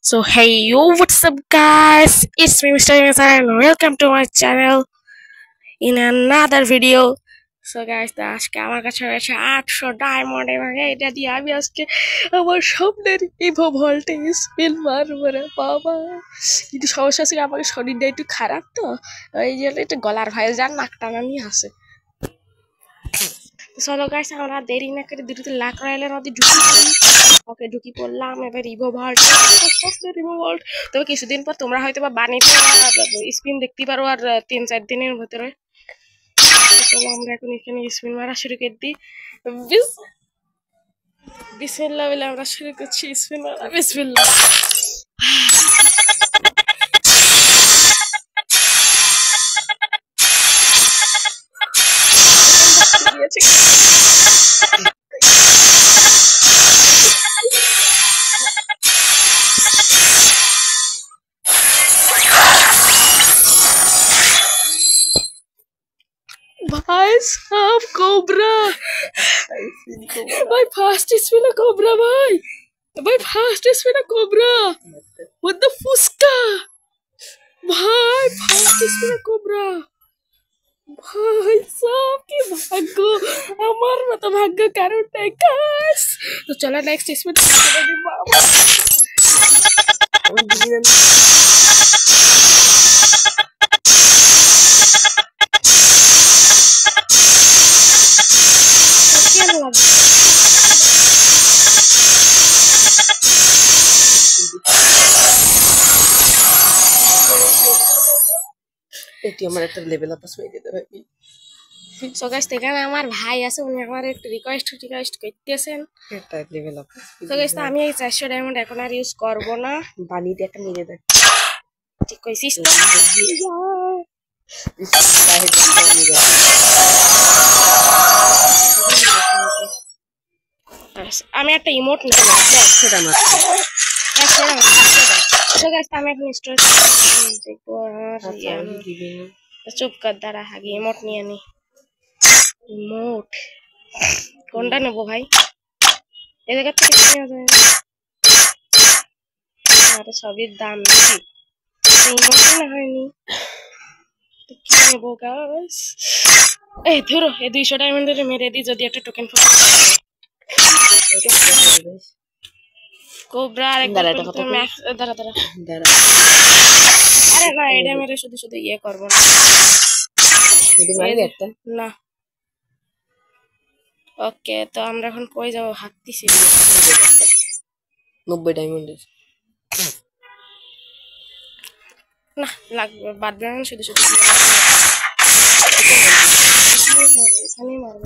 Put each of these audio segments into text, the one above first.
So hey yo, what's up guys? It's me Mr. Insan and welcome to my channel in another video. So guys, আজকে আমার কাছে রয়েছে 800 diamond এবং এটা দিয়ে আমি আজকে আমার স্বপ্নের ইভো ভল্টেজ স্পিন মারবো রে বাবা। কিন্তু সমস্যা আছে আমার শরীরটা একটু খারাপ, তো ওই জন্য একটু গলার ভয়েস যার নাক টানানি আছে। চলো গাইস, আমরা দেরি না করে দ্রুত লাখ রয়্যালের মধ্যে ঢুকি পড়লাম। এবার রিভো ভল্ট, তবে কিছুদিন পর তোমরা হয়তো বা বানিয়ে স্পিন দেখতে পারো আর 3-4 দিনের ভিতরে। চলো আমরা এখন এখানে স্পিন মারা শুরু করে দিই। বিসমিল্লাহ বলে আমরা শুরু করছি স্পিন মারা। বিসমিল্লাহ। भाई साहब कोबरा, भाई फास्ट स्पिन कोबरा, भाई fast spin cobra, what the fuska, भाई फास्ट स्पिन कोबरा। भाई साहब की भाग्य আমার মতো ভাগ্য কারণ নাই গাইস। তো চলো নেক্সট স্পিন করে দিই বাবা। এটি আমার একটা লেভেল আপ আসবে দিতে ভাই। সো গাইস, এখানে আমার ভাই আছে, উনি আমার একটু রিকোয়েস্ট করতেছেন এটা লেভেল আপ। সো গাইস, আমি এই 400 ডায়মন্ড এখন আর ইউজ করব না। বানি দিয়ে একটা মেরে দেখ, ঠিক কইছিস তো? আমি একটা ইমোট নিতে সেটা মাত্র সো গাইস, আমি এখন স্টোরেজ দেখবো। চুপ কর, দাঁড়া আগে ইমোট নিয়ে নি। ইমোট কোনটা নেবো ভাই? এই জায়গা থেকে নেওয়া যায় না, আরে সবই দাম বেশি। ইমোটই না হয়নি তো কি নেবো গাইস? এই ধরো এই 200 ডায়মন্ডের মেরে দিই, যদি একটা টোকেন পাই। কোবরা আর একটা ম্যাক্স দাঁড়া। আরে না, এটা মেরে শুধু শুধু ইয়ে করবো না। না ওকে, তো আমরা এখন কই যাবো ভাবতেছি। 90 ডায়মন্ডের না লাগবে, বাদ দেন শুধু শুধু এখানেই মারবো।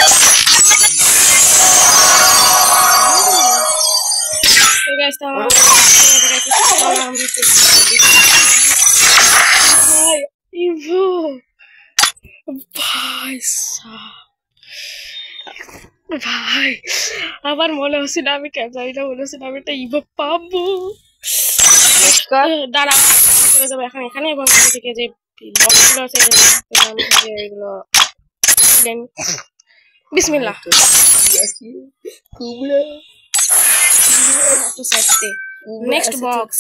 ভাই আমার মনে হচ্ছে না, আমি কেন জানি না, মনে হচ্ছে না আমি একটা ইভো পাবো। দাঁড়া চলে যাবো এখন এখানে, এবং এখান থেকে যে বক্সগুলো আছে এগুলো বিসমিল্লাহ। নেক্সট বক্স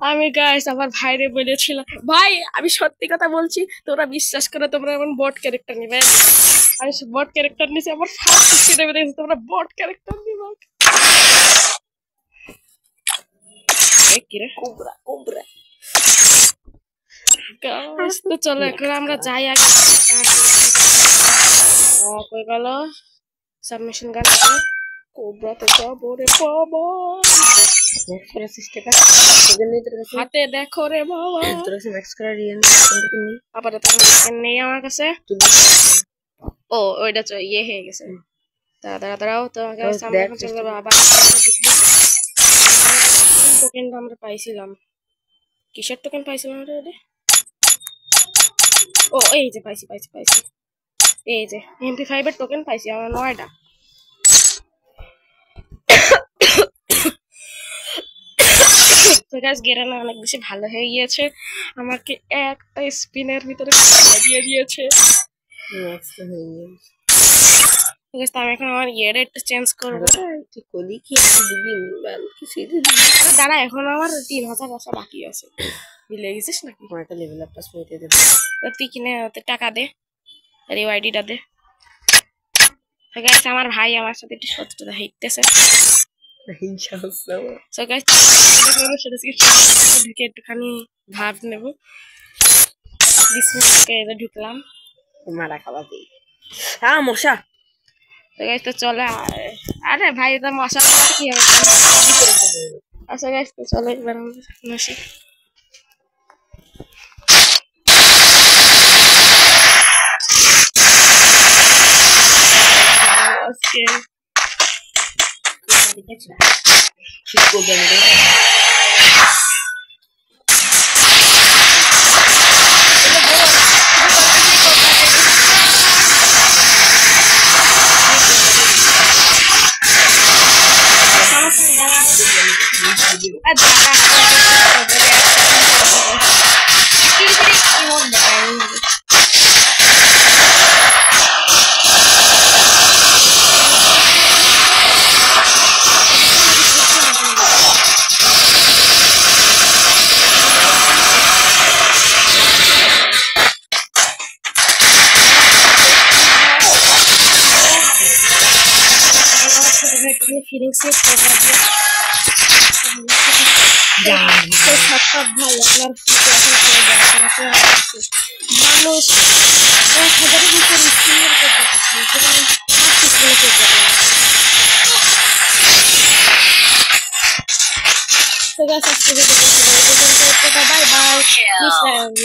আমি গাইস আমার ভাইরে বলেছিলাম, ভাই আমি সত্যি কথা বলছি, তোমরা বিশ্বাস করো, তোমরা এমন বট ক্যারেক্টার নিবে। আমি বট ক্যারেক্টার নিয়েছি, আমার ফার্স্ট স্পিনে দেখেছি তোমরা বট ক্যারেক্টার নিবে। কোবরা গাইস, তো চলো এখন আমরা যাই আগে। কই গেল সাবমিশন গান? কোবরা তো যাবো রে বাবা, হাতে দেখো রে বাবা। আপাতত নেই আমার কাছে। ও ওইটা ইয়ে হয়ে গেছে, দাঁড়াও তো আবার টোকেনটা আমরা পাইছিলাম। কিসের টোকেন পাইছিলাম রে? ও এই যে পাইছি, এই যে MP5 এর টোকেন পাইছি আমরা 9টা। তো গাইস, গেরানা অনেক বেশি ভালো হয়ে গিয়েছে, আমাকে একটা স্পিনের ভিতরে দিয়ে দিয়েছে। ঠিক আছে আমি এখন আমার ইয়ার একটু চেঞ্জ করবো। ঠিক করলি কি দিবি মোবাইল কিছু দিবি দাঁড়া এখন আমার 3000 টাকা বাকি আছে। মিলে গেছিস নাকি? আমার একটা লেভেল আপটা স্মৃতি দেব। তুই কিনে টাকা দে, রিওয়াইডিটা দে। ঠিক আছে আমার ভাই আমার সাথে একটু শত্রুতা হইতেছে। হিংসা হচ্ছে আমার। সো গাইস ঢুকে একটুখানি ভাব নেব। বিসমিল্লাহ ঢুকলাম। মারা খাওয়া দিই মশা। তো গাইস তো চলে, আরে ভাই তো মশা কি হবে। আচ্ছা গাইস তো চলো এবার আমরা আসি। আজকে ঠিক করবে না ফিলিংস ভাই আপনার মানুষ 1000-এর ভিতরে স্কিমের বাই বাই।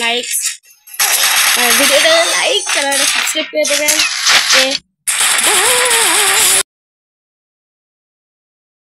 লাইক ভিডিওটা লাইক চ্যানেলটা সাবস্ক্রাইব করে দেবেন।